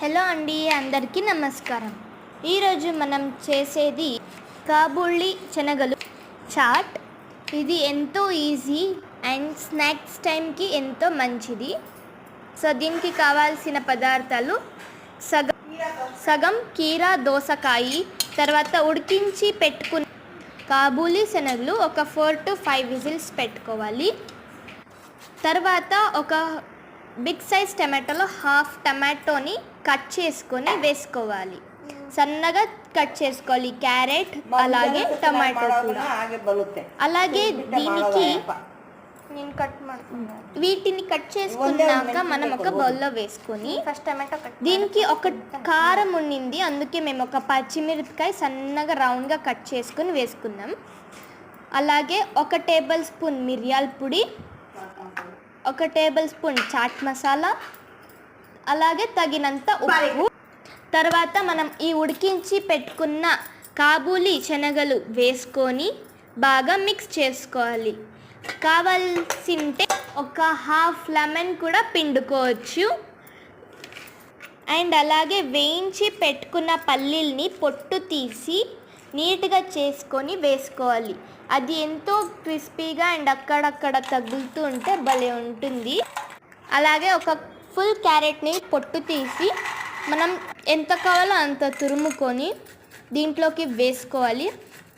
Hello అండి, అందరికీ నమస్కారం. ఈరోజు మనం చేసేది కాబూలీ శనగలు చాట్. ఇది ఎంతో ఈజీ అండ్ స్నాక్స్ టైంకి ఎంతో మంచిది. సో దీనికి కావాల్సిన పదార్థాలు సగం కీరా దోసకాయ, తర్వాత ఉడికించి పెట్టుకున్న కాబూలీ శనగలు ఒక 4 to 5 విజిల్స్ పెట్టుకోవాలి. తర్వాత ఒక బిగ్ సైజ్ టమాటోలో హాఫ్ టమాటోని కట్ చేసుకొని వేసుకోవాలి. సన్నగా కట్ చేసుకోవాలి క్యారెట్, అలాగే టమాటో కూడా. అలాగే దీనికి వీటిని కట్ చేసుకున్నాక మనం ఒక బౌల్లో వేసుకొని దీనికి ఒక కారం ఉండింది, అందుకే మేము ఒక పచ్చిమిరపకాయ సన్నగా రౌండ్గా కట్ చేసుకుని వేసుకున్నాం. అలాగే 1 టేబుల్ స్పూన్ మిరియాల పొడి, 1 టేబుల్ స్పూన్ చాట్ మసాలా, అలాగే తగినంత ఉప్పు. తర్వాత మనం ఈ ఉడికించి పెట్టుకున్న కాబూలీ శనగలు వేసుకొని బాగా మిక్స్ చేసుకోవాలి. కావాల్సింటే ఒక హాఫ్ లెమన్ కూడా పిండుకోవచ్చు. అండ్ అలాగే వేయించి పెట్టుకున్న పల్లీల్ని పొట్టు తీసి నీట్గా చేసుకొని వేసుకోవాలి. అది ఎంతో క్రిస్పీగా అండ్ అక్కడక్కడ తగులుతూ ఉంటే భలే ఉంటుంది. అలాగే ఒక ఫుల్ క్యారెట్ని పొట్టు తీసి మనం ఎంత కావాలో అంత తురుముకొని దీంట్లోకి వేసుకోవాలి.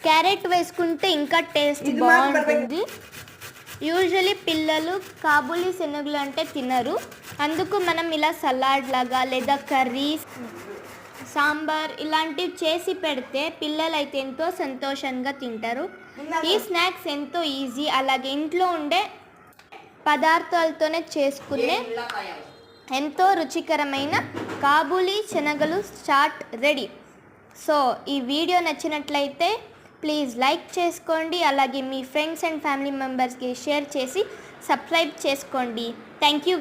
క్యారెట్ వేసుకుంటే ఇంకా టేస్ట్ బాగుంటుంది. యూజువలీ పిల్లలు కాబూలీ శనగలు అంటే తినరు, అందుకు మనం ఇలా సలాడ్ లాగా లేదా కర్రీస్, సాంబార్ ఇలాంటివి చేసి పెడితే పిల్లలు అయితే ఎంతో సంతోషంగా తింటారు. ఈ స్నాక్స్ ఎంతో ఈజీ, అలాగే ఇంట్లో ఉండే పదార్థాలతోనే చేసుకునే ఎంతో రుచికరమైన కాబూలీ శనగలు చాట్ రెడీ. సో ఈ వీడియో నచ్చినట్లయితే ప్లీజ్ లైక్ చేసుకోండి, అలాగే మీ ఫ్రెండ్స్ అండ్ ఫ్యామిలీ మెంబర్స్కి షేర్ చేసి సబ్స్క్రైబ్ చేసుకోండి. Thank you.